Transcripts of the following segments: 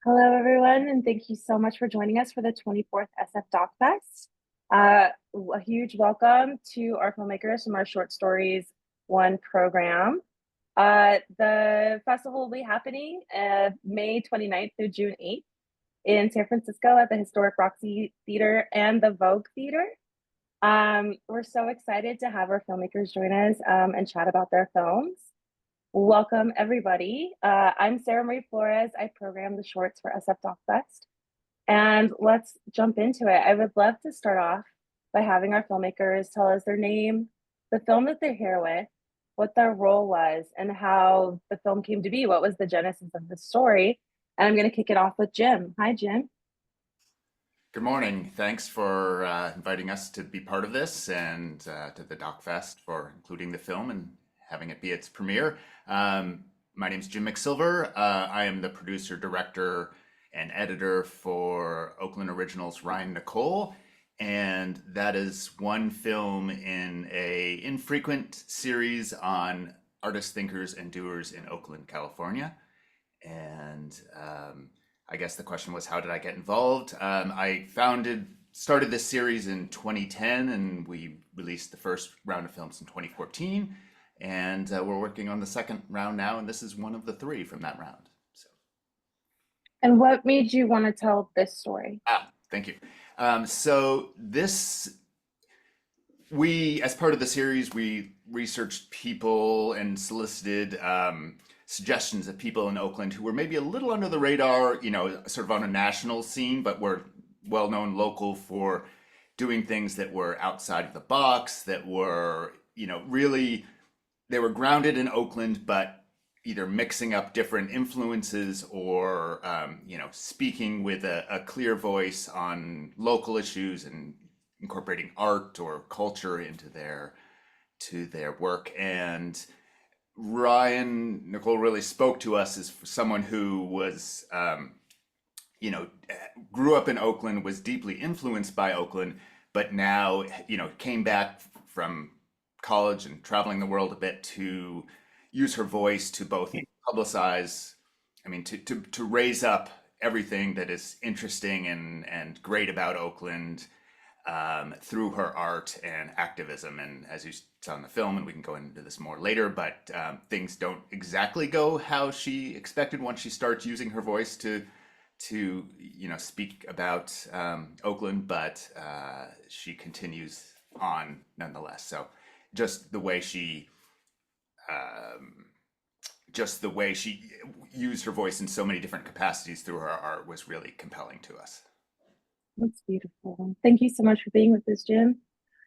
Hello, everyone, and thank you so much for joining us for the 24th SF Doc Fest. A huge welcome to our filmmakers from our Short Stories One program. The festival will be happening May 29th through June 8th in San Francisco at the historic Roxy Theater and the Vogue Theater. We're so excited to have our filmmakers join us and chat about their films. Welcome, everybody. I'm Sarah Marie Flores. I program the shorts for SF Doc Fest. And let's jump into it. I would love to start off by having our filmmakers tell us their name, the film that they're here with, what their role was, and how the film came to be. What was the genesis of the story? And I'm going to kick it off with Jim. Hi, Jim. Good morning. Thanks for inviting us to be part of this and to the Doc Fest for including the film and having it be its premiere. My name is Jim McSilver. I am the producer, director, and editor for Oakland Originals Ryan Nicole. And that is one film in a infrequent series on artists, thinkers, and doers in Oakland, California. And I guess the question was, how did I get involved? Started this series in 2010, and we released the first round of films in 2014. And we're working on the second round now, and this is one of the three from that round. So, And what made you want to tell this story? thank you. So as part of the series, we researched people and solicited suggestions of people in Oakland who were maybe a little under the radar, sort of on a national scene, but were well-known local for doing things that were outside of the box, that were, really, they were grounded in Oakland, but either mixing up different influences or, speaking with a clear voice on local issues and incorporating art or culture into their work. And Ryan Nicole really spoke to us as someone who was, grew up in Oakland, was deeply influenced by Oakland, but now, came back from college and traveling the world a bit to use her voice to both publicize, to raise up everything that is interesting and great about Oakland through her art and activism. And as you saw in the film, and we can go into this more later, but things don't exactly go how she expected once she starts using her voice to speak about Oakland, but she continues on nonetheless. So just the way she used her voice in so many different capacities through her art was really compelling to us. That's beautiful. Thank you so much for being with us, Jim.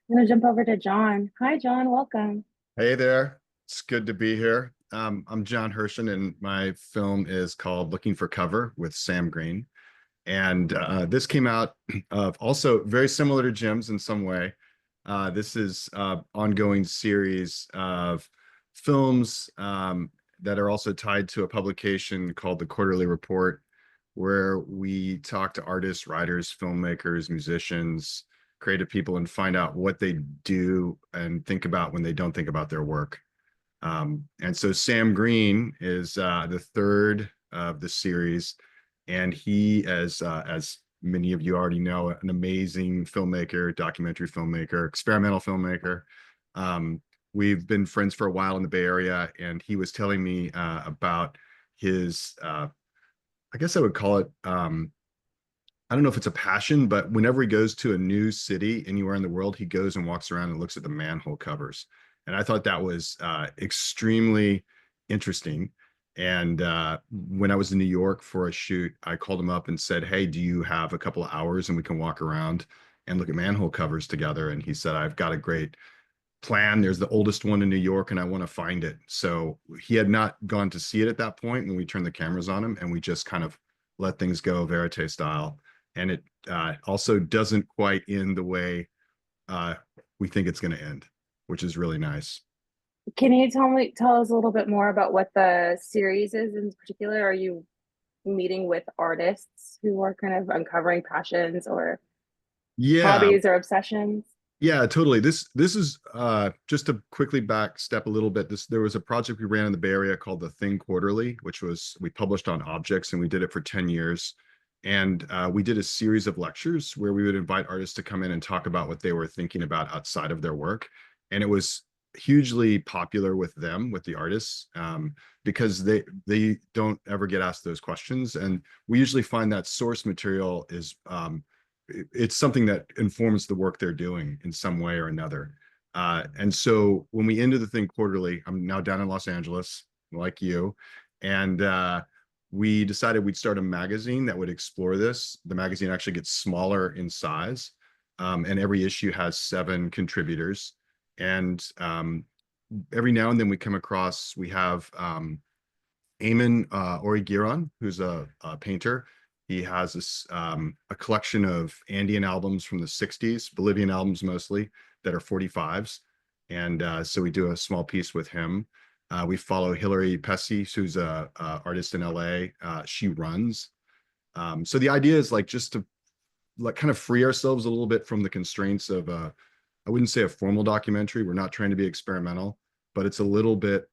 I'm going to jump over to John. Hi, John. Welcome. Hey there. It's good to be here. I'm John Hershen, and my film is called Looking for Cover with Sam Green. And this came out also very similar to Jim's in some way. This is an ongoing series of films that are also tied to a publication called The Quarterly Report, where we talk to artists, writers, filmmakers, musicians, creative people, and find out what they do and think about when they don't think about their work. And so Sam Green is the third of the series, and he, as many of you already know, an amazing filmmaker, documentary filmmaker, experimental filmmaker. We've been friends for a while in the Bay Area, and he was telling me about his, I guess I would call it, I don't know if it's a passion, but whenever he goes to a new city anywhere in the world, he goes and walks around and looks at the manhole covers. And I thought that was extremely interesting. And when I was in New York for a shoot, I called him up and said, hey, do you have a couple of hours and we can walk around and look at manhole covers together? And he said, I've got a great plan. There's the oldest one in New York and I want to find it. So he had not gone to see it at that point when we turned the cameras on him, and we just kind of let things go verite style. And it also doesn't quite end the way we think it's going to end, which is really nice. Can you tell us a little bit more about what the series is in particular? Are you meeting with artists who are kind of uncovering passions or Yeah, hobbies or obsessions? Yeah, totally. This is just to quickly back step a little bit. There was a project we ran in the Bay Area called the Thing Quarterly, which was we published on objects and we did it for 10 years. And we did a series of lectures where we would invite artists to come in and talk about what they were thinking about outside of their work. And it was hugely popular with them, with the artists, because they don't ever get asked those questions. And we usually find that source material is it's something that informs the work they're doing in some way or another. And so when we ended the Thing Quarterly, I'm now down in Los Angeles, like you, and we decided we'd start a magazine that would explore this. The magazine actually gets smaller in size, and every issue has 7 contributors. And every now and then we come across, we have Eamon Origiron, who's a painter. He has a collection of Andean albums from the 60s, Bolivian albums mostly, that are 45s. And so we do a small piece with him. We follow Hilary Pesce, who's a artist in LA. She runs. So the idea is like just to like kind of free ourselves a little bit from the constraints of I wouldn't say a formal documentary. We're not trying to be experimental, but it's a little bit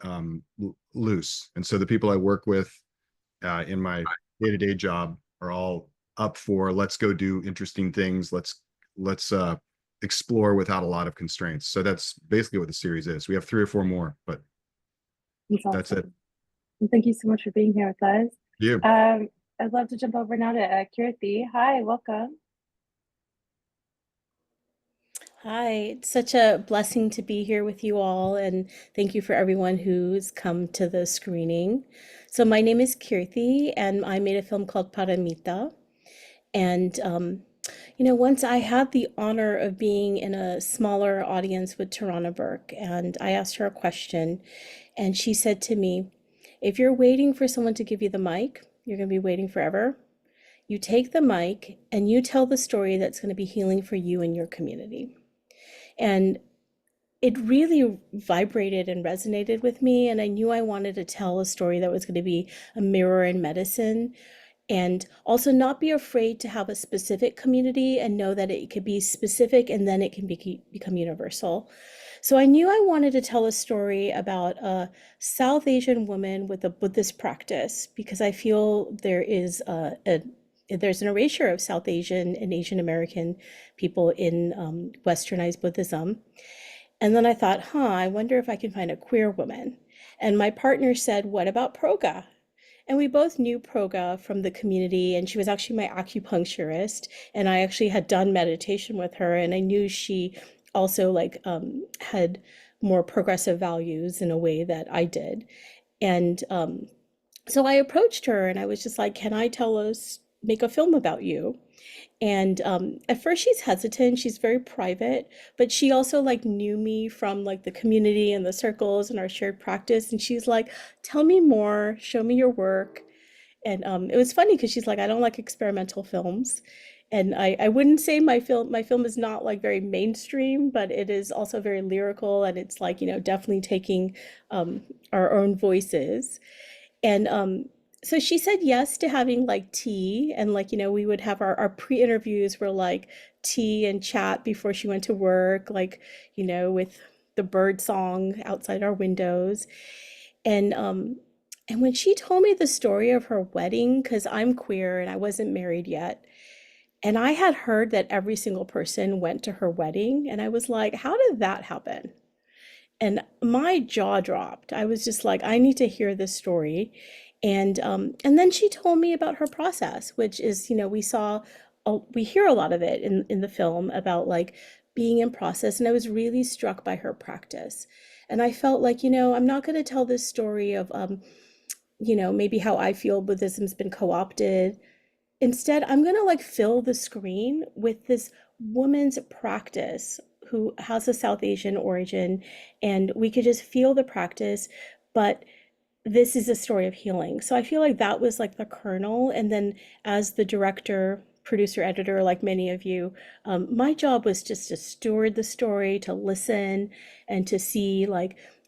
loose. And so the people I work with in my day-to-day job are all up for let's go do interesting things. Let's explore without a lot of constraints. So that's basically what the series is. We have 3 or 4 more, but that's it. And thank you so much for being here with us. Yeah. I'd love to jump over now to Kirti. Hi, welcome. Hi, it's such a blessing to be here with you all, and thank you for everyone who's come to the screening. So my name is Kirti, and I made a film called Paramita. And once I had the honor of being in a smaller audience with Tarana Burke, and I asked her a question, and she said to me, "If you're waiting for someone to give you the mic, you're going to be waiting forever. You take the mic and you tell the story that's going to be healing for you and your community." And it really vibrated and resonated with me. And I knew I wanted to tell a story that was going to be a mirror in medicine, and also not be afraid to have a specific community and know that it could be specific and then it can become universal. So I knew I wanted to tell a story about a South Asian woman with a Buddhist practice, because I feel there's an erasure of South Asian and Asian American people in Westernized Buddhism. And then I thought, I wonder if I can find a queer woman. And my partner said, what about Proga? And we both knew Proga from the community, and she was actually my acupuncturist. And I actually had done meditation with her, and I knew she also had more progressive values in a way that I did. And so I approached her and I was just like, can I make a film about you? And at first she's hesitant, she's very private, but she also knew me from the community and the circles and our shared practice. And she's like, tell me more, show me your work. And it was funny because she's like, I don't like experimental films. And I wouldn't say my film is not very mainstream, but it is also very lyrical, and it's definitely taking our own voices. And so she said yes to having tea, and we would have our pre-interviews were tea and chat before she went to work, with the bird song outside our windows. And when she told me the story of her wedding, because I'm queer and I wasn't married yet, and I had heard that every single person went to her wedding, and I was like, how did that happen? And my jaw dropped. I was just like, I need to hear this story. And then she told me about her process, which is, we hear a lot of it in the film about being in process. And I was really struck by her practice. And I felt I'm not going to tell this story of, maybe how I feel Buddhism's been co-opted. Instead, I'm going to fill the screen with this woman's practice who has a South Asian origin, and we could just feel the practice, but this is a story of healing. So I feel that was the kernel. And then as the director, producer, editor, like many of you, my job was just to steward the story, to listen, and to see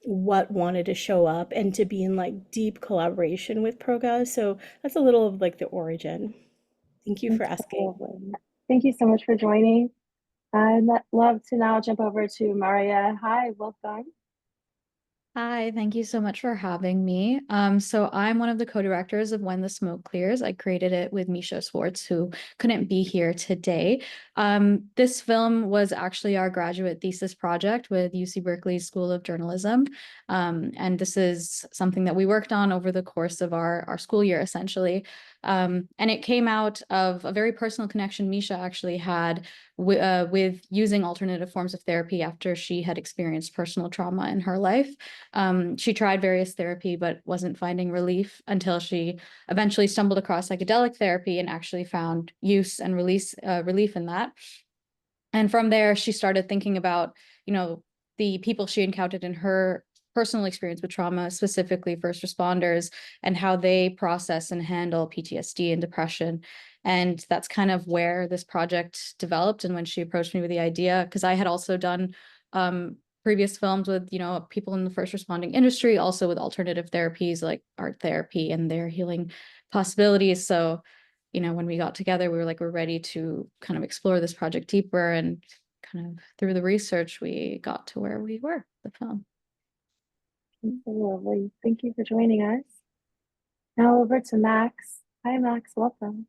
what wanted to show up, and to be in deep collaboration with Proga. So that's a little of the origin. Thank you for asking. Thank you so much for joining. I'd love to now jump over to Maria. Hi, welcome. Hi, thank you so much for having me. So I'm one of the co-directors of When the Smoke Clears. I created it with Misha Swartz, who couldn't be here today. This film was actually our graduate thesis project with UC Berkeley School of Journalism. And this is something that we worked on over the course of our school year, essentially. And it came out of a very personal connection Misha actually had with using alternative forms of therapy after she had experienced personal trauma in her life. She tried various therapy, but wasn't finding relief until she eventually stumbled across psychedelic therapy and actually found use and relief in that. And from there, she started thinking about, the people she encountered in her personal experience with trauma, specifically first responders, and how they process and handle PTSD and depression. And that's kind of where this project developed. And when she approached me with the idea, because I had also done previous films with, people in the first responding industry, also with alternative therapies like art therapy and their healing possibilities. So, when we got together, we were like, we're ready to kind of explore this project deeper. And kind of through the research, we got to where we were, the film. Lovely. Thank you for joining us. Now over to Max. Hi, Max, welcome.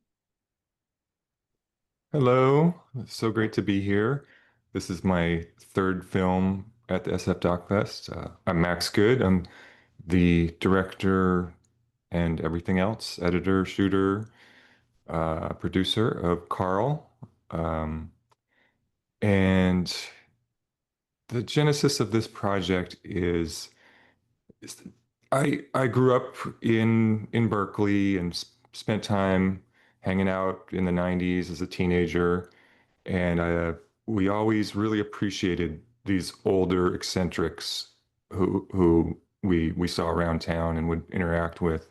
Hello, it's so great to be here. This is my third film at the SF Doc Fest. I'm Max Good. I'm the director and everything else, editor, shooter, producer of Carl. And the genesis of this project is I grew up in Berkeley and spent time hanging out in the 90s as a teenager. And we always really appreciated these older eccentrics who we saw around town and would interact with.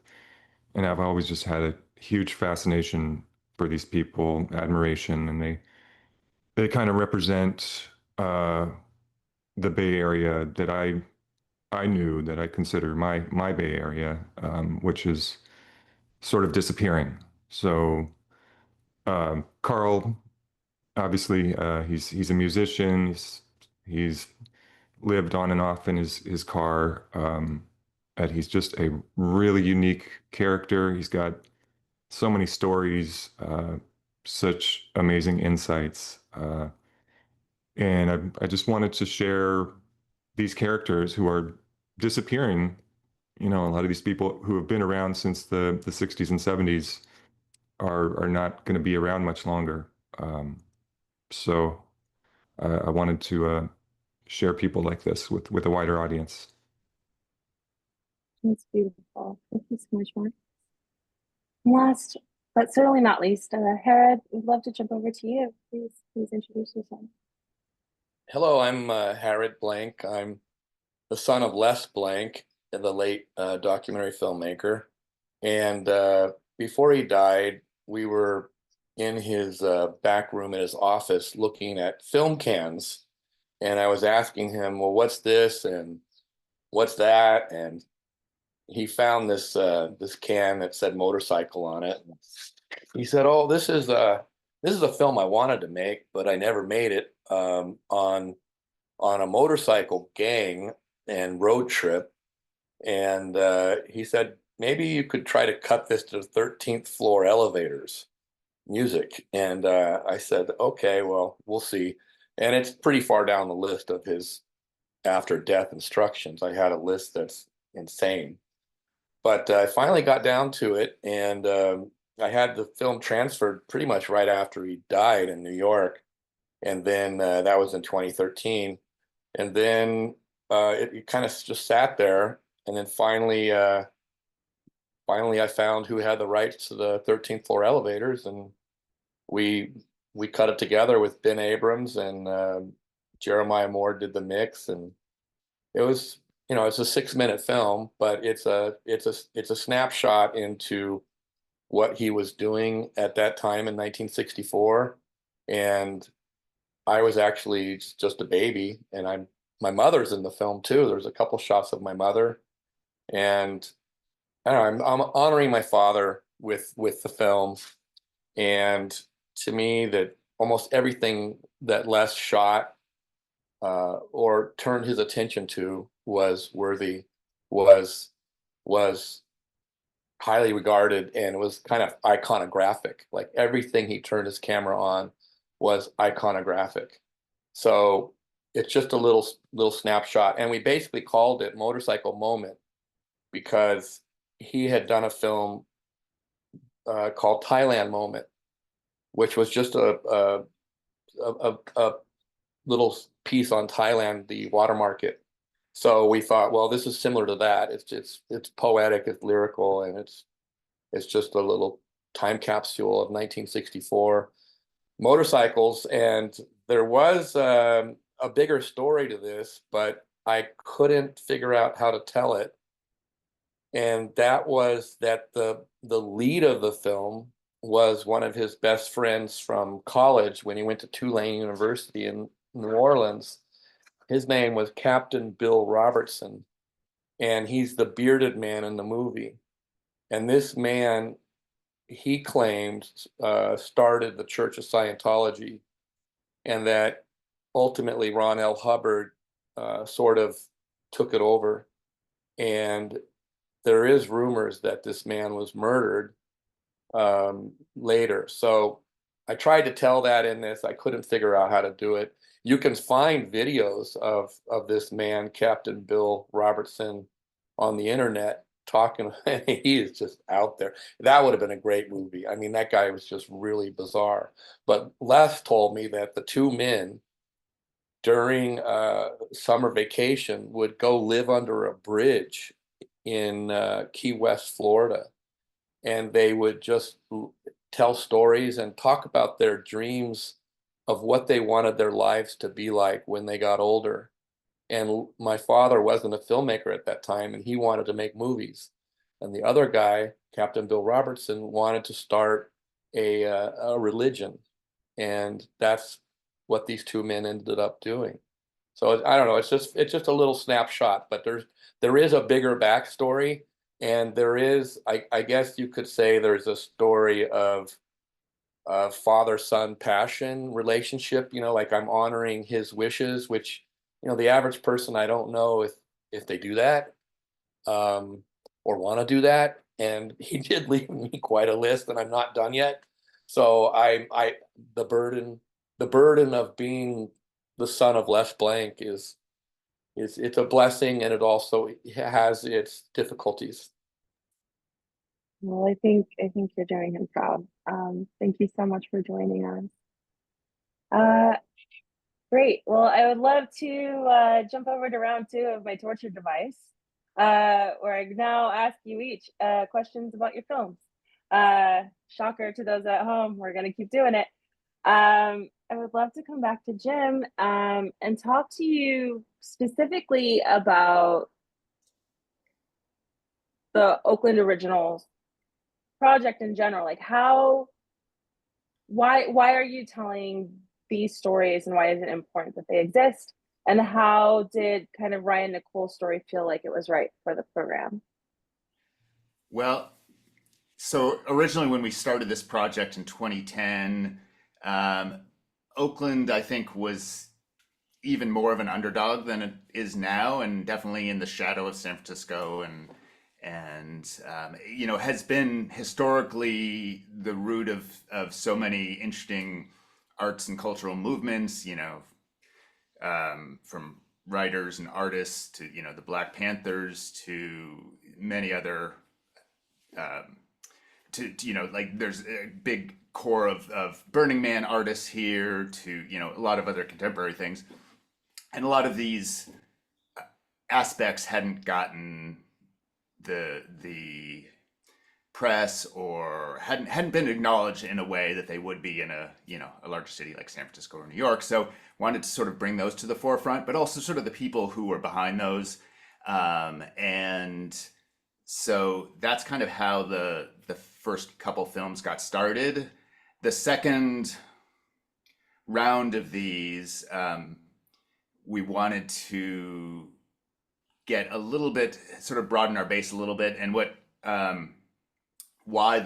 And I've always just had a huge fascination for these people, admiration, and they kind of represent the Bay Area that I knew, that I consider my Bay Area, which is sort of disappearing. So Carl, obviously, he's a musician. He's lived on and off in his car. And he's just a really unique character. He's got so many stories, such amazing insights. And I just wanted to share these characters who are disappearing. A lot of these people who have been around since the 60s and 70s are not going to be around much longer. So I wanted to share people like this with a wider audience. That's beautiful. Thank you so much, Max. Last, but certainly not least, Herod, we'd love to jump over to you. Please introduce yourself. Hello, I'm Harrod Blank. I'm the son of Les Blank, the late documentary filmmaker. And before he died, we were in his back room in his office looking at film cans. And I was asking him, well, what's this and what's that? And he found this this can that said motorcycle on it. He said, oh, this is a film I wanted to make, but I never made it, on a motorcycle gang and road trip. And he said, maybe you could try to cut this to 13th floor elevators music. And I said, okay, well, we'll see. And it's pretty far down the list of his after death instructions. I had a list that's insane. But I finally got down to it, and I had the film transferred pretty much right after he died in New York. And then that was in 2013. And then it kind of just sat there. And then finally I found who had the rights to the 13th floor elevators, and we cut it together with Ben Abrams, and Jeremiah Moore did the mix, and it was, it's a 6-minute film, but it's a snapshot into what he was doing at that time in 1964. And I was actually just a baby, and my mother's in the film too. There's a couple shots of my mother, and I don't know, I'm honoring my father with the film. And to me, that almost everything that Les shot or turned his attention to was worthy, was was highly regarded, and was kind of iconographic. Like everything he turned his camera on was iconographic. So it's just a little snapshot, and we basically called it Motorcycle Moment because he had done a film called Thailand Moment, which was just a little piece on Thailand, the water market. So we thought, well, this is similar to that. It's poetic, it's lyrical, and it's just a little time capsule of 1964 motorcycles. And there was a bigger story to this, but I couldn't figure out how to tell it. And that was that the lead of the film was one of his best friends from college when he went to Tulane University in New Orleans. His name was Captain Bill Robertson, and he's the bearded man in the movie. And this man, he claimed, started the Church of Scientology, and that ultimately Ron L. Hubbard sort of took it over. And there is rumors that this man was murdered later. So I tried to tell that in this. I couldn't figure out how to do it. You can find videos of this man, Captain Bill Robertson, on the internet talking. He is just out there. That would have been a great movie. I mean, that guy was just really bizarre. But Les told me that the two men during summer vacation would go live under a bridge in Key West, Florida, and they would just tell stories and talk about their dreams of what they wanted their lives to be like when they got older. And my father wasn't a filmmaker at that time, and he wanted to make movies. And the other guy, Captain Bill Robertson, wanted to start a religion, and that's what these two men ended up doing. So I don't know. It's just a little snapshot, but there is a bigger backstory, and there is, I guess you could say, there's a story of father-son passion relationship. You know, like I'm honoring his wishes, which, you know, the average person, I don't know if they do that or want to do that. And he did leave me quite a list, and I'm not done yet. So the burden of being the son of Les Blank is it's a blessing, and it also has its difficulties. Well, I think you're doing him proud. Thank you so much for joining us. Great. Well, I would love to jump over to round two of my torture device, where I now ask you each questions about your films. Shocker to those at home, we're gonna keep doing it. I would love to come back to Jim and talk to you specifically about the Oakland Originals project in general. Like why are you telling these stories, and why is it important that they exist? And how did kind of Ryan Nicole's story feel like it was right for the program? Well, so originally when we started this project in 2010, Oakland, I think, was even more of an underdog than it is now, and definitely in the shadow of San Francisco, and you know, has been historically the root of so many interesting arts and cultural movements, you know, from writers and artists to, you know, the Black Panthers to many other, to you know, like there's a big core of Burning Man artists here, to, you know, a lot of other contemporary things. And a lot of these aspects hadn't gotten the press, or hadn't been acknowledged in a way that they would be in a, you know, a larger city like San Francisco or New York. So wanted to sort of bring those to the forefront, but also sort of the people who were behind those. And so that's kind of how the first couple films got started. The second round of these, we wanted to get a little bit, sort of broaden our base a little bit, and what why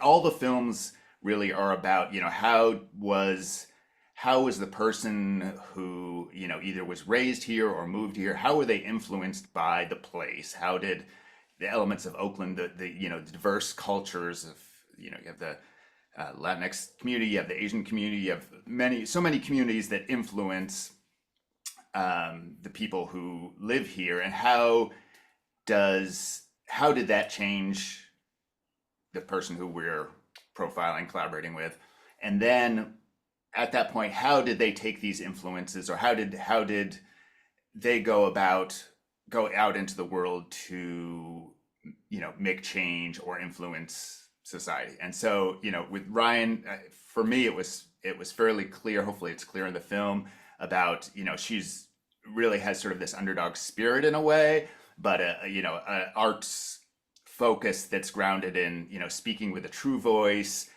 all the films really are about, how was the person who, either was raised here or moved here, how were they influenced by the place? How did the elements of Oakland, the diverse cultures of, you have the Latinx community, you have the Asian community, you have so many communities that influence the people who live here, and how did that change the person who we're profiling, collaborating with, and then at that point, how did they take these influences, or how did they go out into the world to make change or influence society? And so with Ryan, for me it was fairly clear. Hopefully it's clear in the film about she's really has sort of this underdog spirit in a way, but a arts focus that's grounded in speaking with a true voice,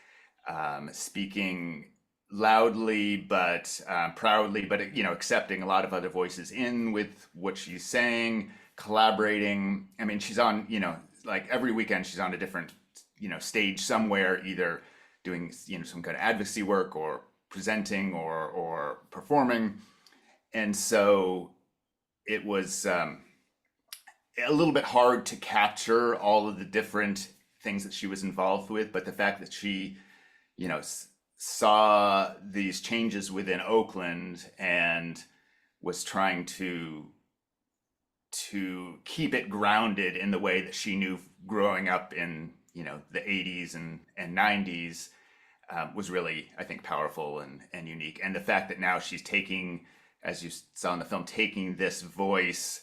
speaking loudly but proudly, but accepting a lot of other voices in with what she's saying, collaborating. I mean, she's on like every weekend she's on a different stage somewhere, either doing some kind of advocacy work or presenting or performing. And so it was a little bit hard to capture all of the different things that she was involved with, but the fact that she saw these changes within Oakland and was trying to keep it grounded in the way that she knew growing up in the 80s and 90s was really, I think, powerful and unique. And the fact that now she's taking, as you saw in the film, taking this voice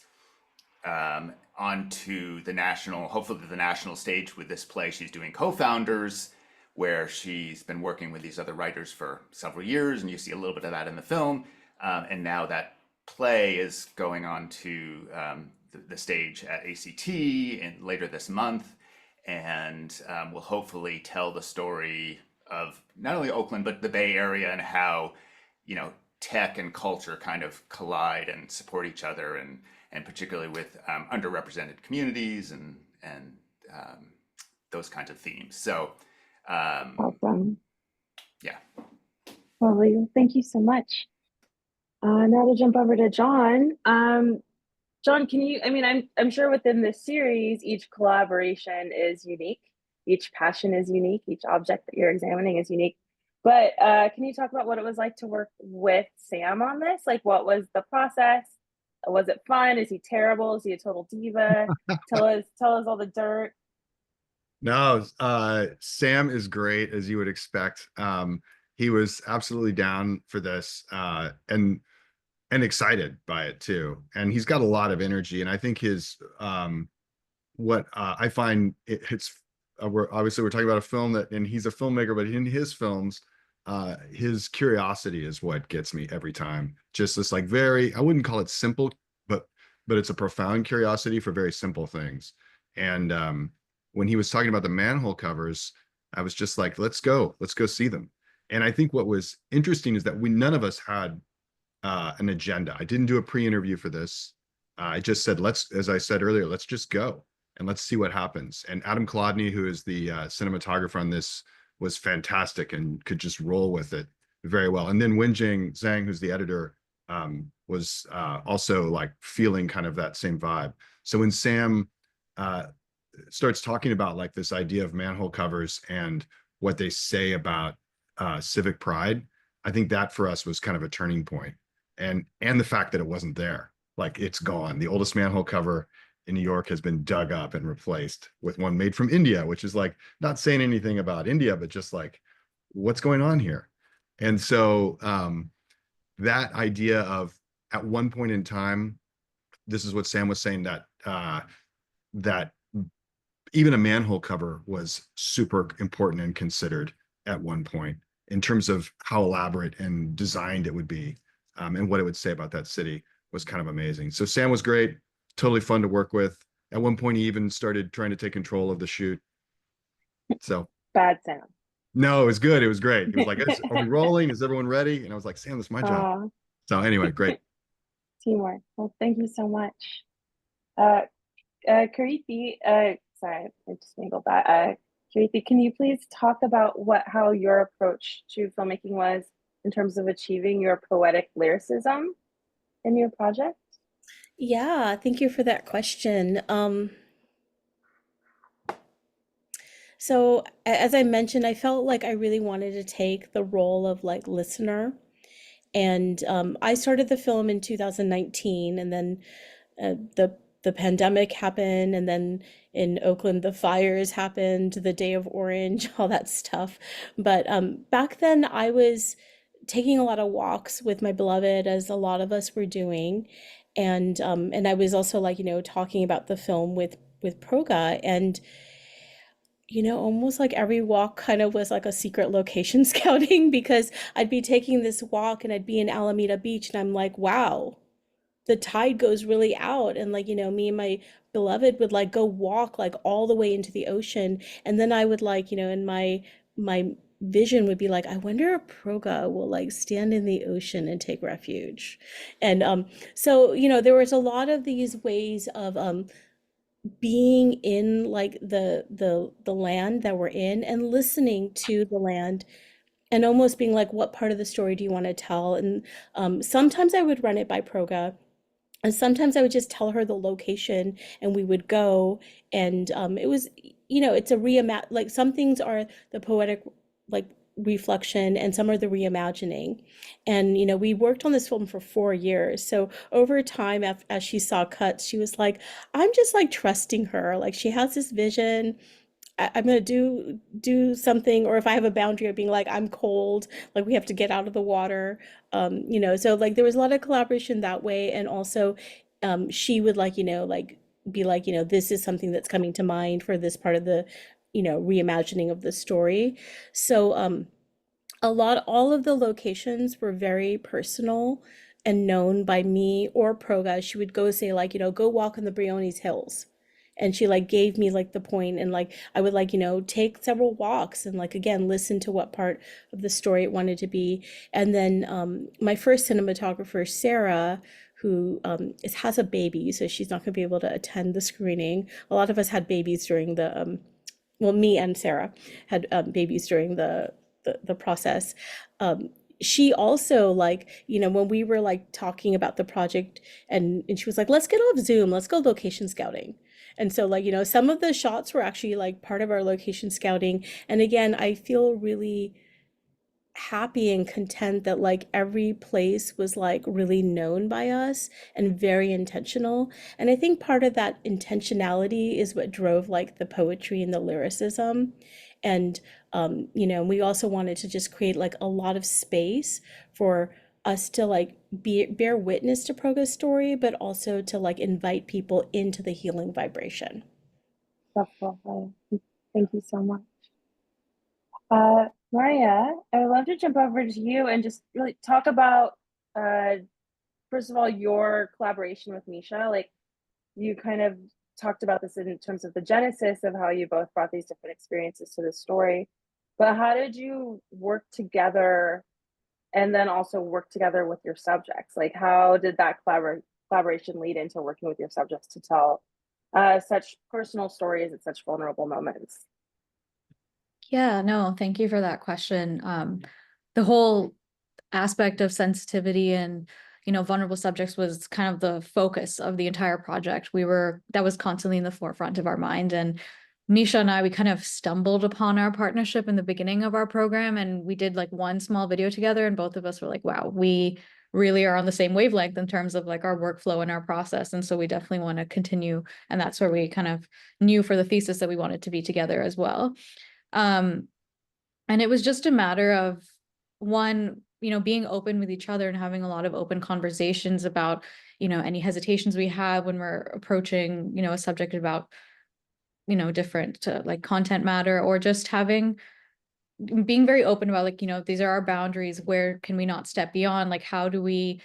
onto hopefully the national stage with this play. She's doing Co-Founders, where she's been working with these other writers for several years, and you see a little bit of that in the film. And now that play is going on to the stage at ACT later this month, and will hopefully tell the story of not only Oakland but the Bay Area, and how tech and culture kind of collide and support each other, and particularly with underrepresented communities and those kinds of themes. So Awesome. yeah. Lovely. Thank you so much. Now to jump over to John. John, can you, I'm sure within this series, each collaboration is unique. Each passion is unique. Each object that you're examining is unique. But can you talk about what it was like to work with Sam on this? Like, what was the process? Was it fun? Is he terrible? Is he a total diva? Tell us all the dirt. No, Sam is great, as you would expect. He was absolutely down for this, and excited by it too. And he's got a lot of energy. And I think his what I find it's we're talking about a film and he's a filmmaker, but in his films, his curiosity is what gets me every time. Just this like I wouldn't call it simple, but it's a profound curiosity for very simple things. And when he was talking about the manhole covers, I was just like, let's go see them. And I think what was interesting is that none of us had an agenda. I didn't do a pre-interview for this. I just said, as I said earlier, let's just go and let's see what happens. And Adam Kolodny, who is the cinematographer on this, was fantastic and could just roll with it very well. And then Wenjing Zhang, who's the editor, was also like feeling kind of that same vibe. So when Sam starts talking about like this idea of manhole covers and what they say about civic pride, I think that for us was kind of a turning point. And the fact that it wasn't there, like it's gone. The oldest manhole cover in New York has been dug up and replaced with one made from India, which is like not saying anything about India, but just like what's going on here. And so that idea of at one point in time, this is what Sam was saying, that that even a manhole cover was super important and considered at one point in terms of how elaborate and designed it would be, and what it would say about that city was kind of amazing. So Sam was great, totally fun to work with. At one point, he even started trying to take control of the shoot. So Bad Sam. no, it was good. It was great. He was like, are we rolling? Is everyone ready? And I was like, Sam, that's my job. So anyway, great. Teamwork. Well, thank you so much. Karithi, sorry, I just mangled that. Kirti, can you please talk about how your approach to filmmaking was in terms of achieving your poetic lyricism in your project? Yeah, thank you for that question. So as I mentioned, I felt like I really wanted to take the role of like listener. And I started the film in 2019, and then the pandemic happened, and then in Oakland the fires happened, the Day of Orange, all that stuff. But back then I was taking a lot of walks with my beloved, as a lot of us were doing, and I was also like, talking about the film with Proga, and almost like every walk kind of was like a secret location scouting, because I'd be taking this walk and I'd be in Alameda Beach and I'm like, wow, the tide goes really out. And like, me and my beloved would like go walk like all the way into the ocean. And then I would like, in my vision would be like, I wonder if Proga will like stand in the ocean and take refuge. And so, there was a lot of these ways of being in like the land that we're in and listening to the land, and almost being like, what part of the story do you want to tell? And sometimes I would run it by Proga, and sometimes I would just tell her the location and we would go. And it was, it's a like some things are the poetic like reflection and some are the reimagining. And we worked on this film for 4 years. So over time, as she saw cuts, she was like, I'm just like trusting her. Like she has this vision. I'm gonna do something, or if I have a boundary of being like, I'm cold, like we have to get out of the water. So like there was a lot of collaboration that way. And also she would like, like be like, this is something that's coming to mind for this part of the, reimagining of the story. So all of the locations were very personal and known by me or Proga. She would go say like, go walk in the Briones Hills. And she like gave me like the point, and like I would like, take several walks and like again listen to what part of the story it wanted to be. And then my first cinematographer, Sarah, who has a baby, so she's not gonna be able to attend the screening. A lot of us had babies during the well, me and Sarah had babies during the process. She also like, when we were like talking about the project, and she was like, let's get off Zoom, let's go location scouting. And so like, some of the shots were actually like part of our location scouting. And again, I feel really happy and content that like every place was like really known by us and very intentional. And I think part of that intentionality is what drove like the poetry and the lyricism. And we also wanted to just create like a lot of space for us to like bear witness to Proga's story, but also to like invite people into the healing vibration. That's lovely. Thank you so much. Maria, I would love to jump over to you and just really talk about, first of all, your collaboration with Misha. Like you kind of talked about this in terms of the genesis of how you both brought these different experiences to the story, but how did you work together and then also work together with your subjects? Like how did that collaboration lead into working with your subjects to tell such personal stories at such vulnerable moments? Yeah, no, thank you for that question. The whole aspect of sensitivity and, vulnerable subjects was kind of the focus of the entire project. That was constantly in the forefront of our mind. And Misha and I, we kind of stumbled upon our partnership in the beginning of our program, and we did like one small video together, and both of us were like, wow, we really are on the same wavelength in terms of like our workflow and our process. And so we definitely want to continue. And that's where we kind of knew for the thesis that we wanted to be together as well. And it was just a matter of one, being open with each other and having a lot of open conversations about, any hesitations we have when we're approaching, a subject about, different like content matter, or just being very open about like, these are our boundaries. Where can we not step beyond? Like, how do we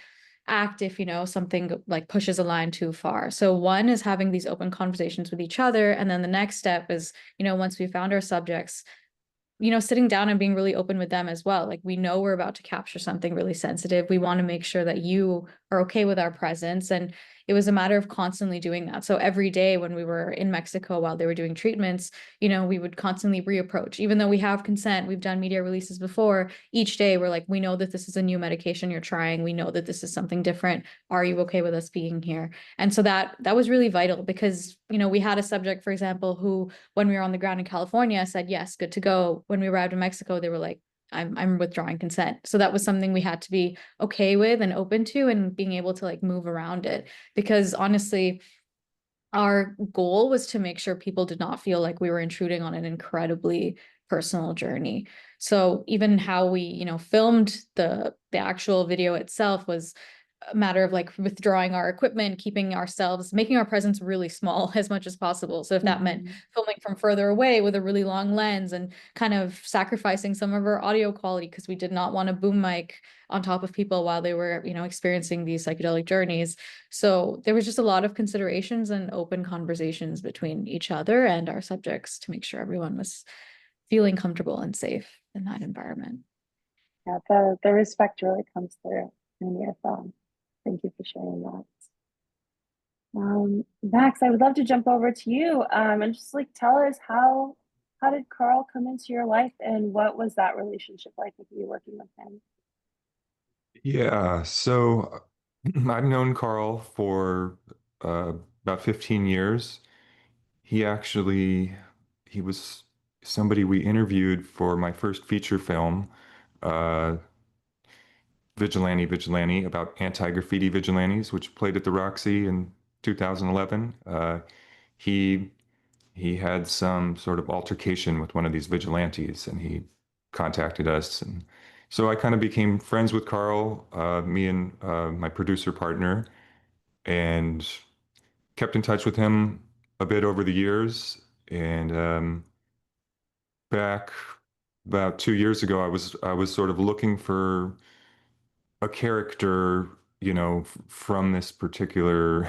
act if, something like pushes a line too far? So one is having these open conversations with each other. And then the next step is, once we found our subjects, sitting down and being really open with them as well. Like, we know we're about to capture something really sensitive. We want to make sure that you are okay with our presence. And it was a matter of constantly doing that. So every day when we were in Mexico while they were doing treatments, we would constantly reapproach. Even though we have consent, we've done media releases before, each day we're like, we know that this is a new medication you're trying. We know that this is something different. Are you okay with us being here? And so that was really vital because, we had a subject, for example, who, when we were on the ground in California, said, yes, good to go. When we arrived in Mexico, they were like, I'm withdrawing consent. So that was something we had to be okay with and open to, and being able to like move around it. Because honestly, our goal was to make sure people did not feel like we were intruding on an incredibly personal journey. So even how we, filmed the actual video itself was a matter of like withdrawing our equipment, making our presence really small as much as possible. So if that meant filming from further away with a really long lens, and kind of sacrificing some of our audio quality because we did not want a boom mic on top of people while they were, experiencing these psychedelic journeys. So there was just a lot of considerations and open conversations between each other and our subjects to make sure everyone was feeling comfortable and safe in that environment. Yeah, the respect really comes through in your film. Thank you for sharing that. Max, I would love to jump over to you and just like tell us how did Carl come into your life, and what was that relationship like with you working with him? Yeah, so I've known Carl for about 15 years. He was somebody we interviewed for my first feature film, uh, Vigilante, about anti-graffiti vigilantes, which played at the Roxy in 2011. He he had some sort of altercation with one of these vigilantes, and he contacted us, and so I kind of became friends with Carl, me and my producer partner, and kept in touch with him a bit over the years. And back about 2 years ago, I was sort of looking for a character, from this particular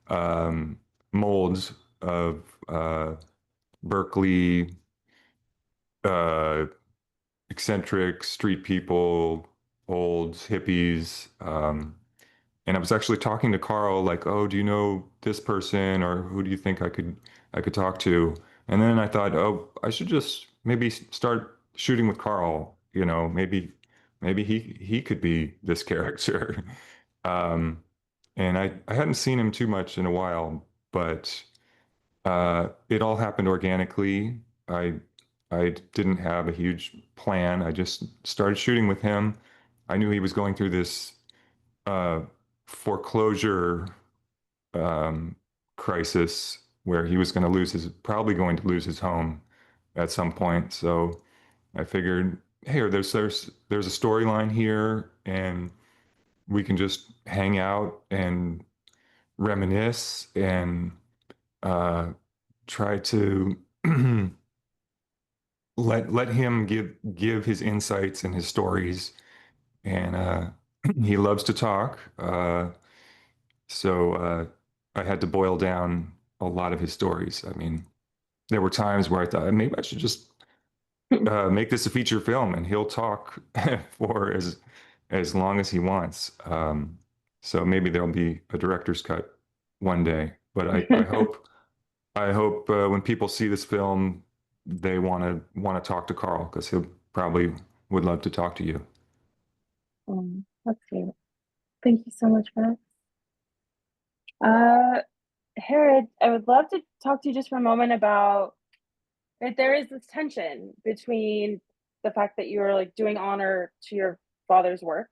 um, mold of Berkeley, uh, eccentric street people, old hippies. And I was actually talking to Carl, like, oh, do you know this person, or who do you think I could talk to? And then I thought, oh, I should just maybe start shooting with Carl. Maybe he could be this character. Um, and I hadn't seen him too much in a while, but it all happened organically. I didn't have a huge plan. I just started shooting with him. I knew he was going through this uh, foreclosure um, crisis where he was probably going to lose his home at some point. So I figured, hey, there's a storyline here, and we can just hang out and reminisce and uh, try to let him give his insights and his stories. And he loves to talk. So I had to boil down a lot of his stories. I mean, there were times where I thought maybe I should just make this a feature film, and he'll talk for as long as he wants. So maybe there'll be a director's cut one day. But I hope when people see this film, they want to talk to Carl, because he'll probably would love to talk to you. That's great. Thank you so much for that. Herod, I would love to talk to you just for a moment about that there is this tension between the fact that you are like doing honor to your father's work,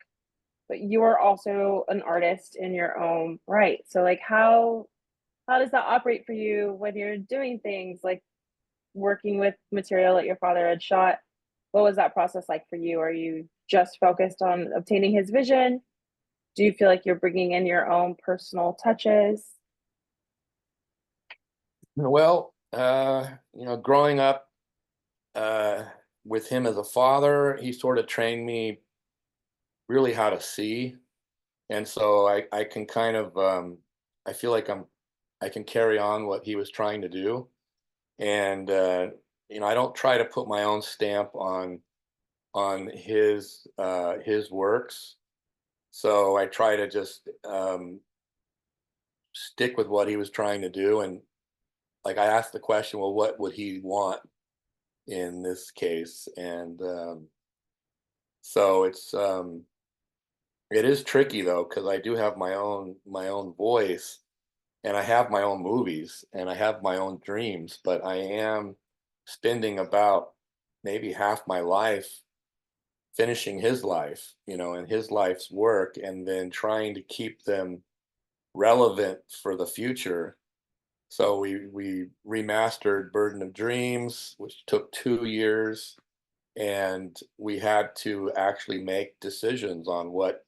but you are also an artist in your own right. So like how does that operate for you when you're doing things like working with material that your father had shot? What was that process like for you? Are you just focused on obtaining his vision? Do you feel like you're bringing in your own personal touches? Well, growing up with him as a father, he sort of trained me really how to see. And so I can kind of, I feel like I can carry on what he was trying to do. And I don't try to put my own stamp on his works. So I try to just stick with what he was trying to do. And like I asked the question, well, what would he want in this case? And so it is tricky though, because I do have my own voice, and I have my own movies, and I have my own dreams, but I am spending about maybe half my life finishing his life, and his life's work, and then trying to keep them relevant for the future. So we remastered Burden of Dreams, which took 2 years, and we had to actually make decisions on what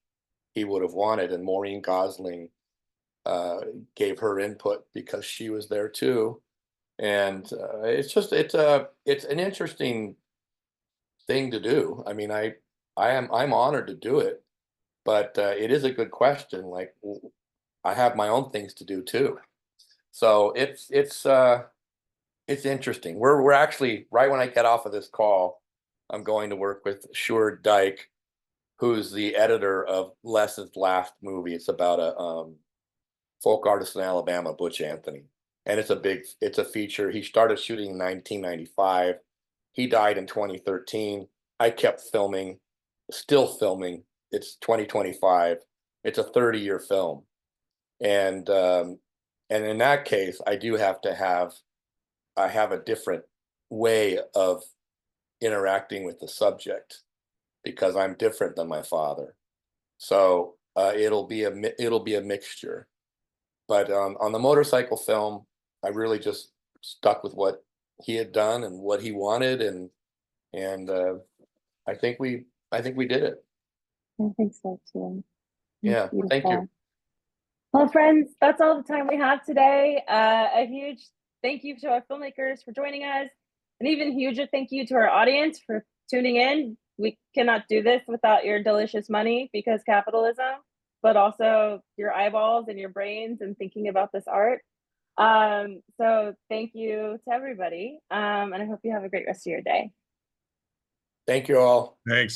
he would have wanted. And Maureen Gosling gave her input because she was there too. And it's an interesting thing to do. I mean, I'm honored to do it, but it is a good question. Like I have my own things to do too. So it's interesting. We're actually, right when I get off of this call, I'm going to work with Sjoerd Dyke, who's the editor of Les's last movie. It's about a folk artist in Alabama, Butch Anthony. And it's a feature. He started shooting in 1995. He died in 2013. I kept filming, still filming. It's 2025. It's a 30-year film. And in that case, I have a different way of interacting with the subject because I'm different than my father. So it'll be a mixture. But on the motorcycle film, I really just stuck with what he had done and what he wanted, and I think we did it. I think so too. Yeah, thank you. Beautiful. Well, friends, that's all the time we have today. A huge thank you to our filmmakers for joining us, and even huger thank you to our audience for tuning in. We cannot do this without your delicious money because capitalism, but also your eyeballs and your brains and thinking about this art. So thank you to everybody, and I hope you have a great rest of your day. Thank you all. Thanks.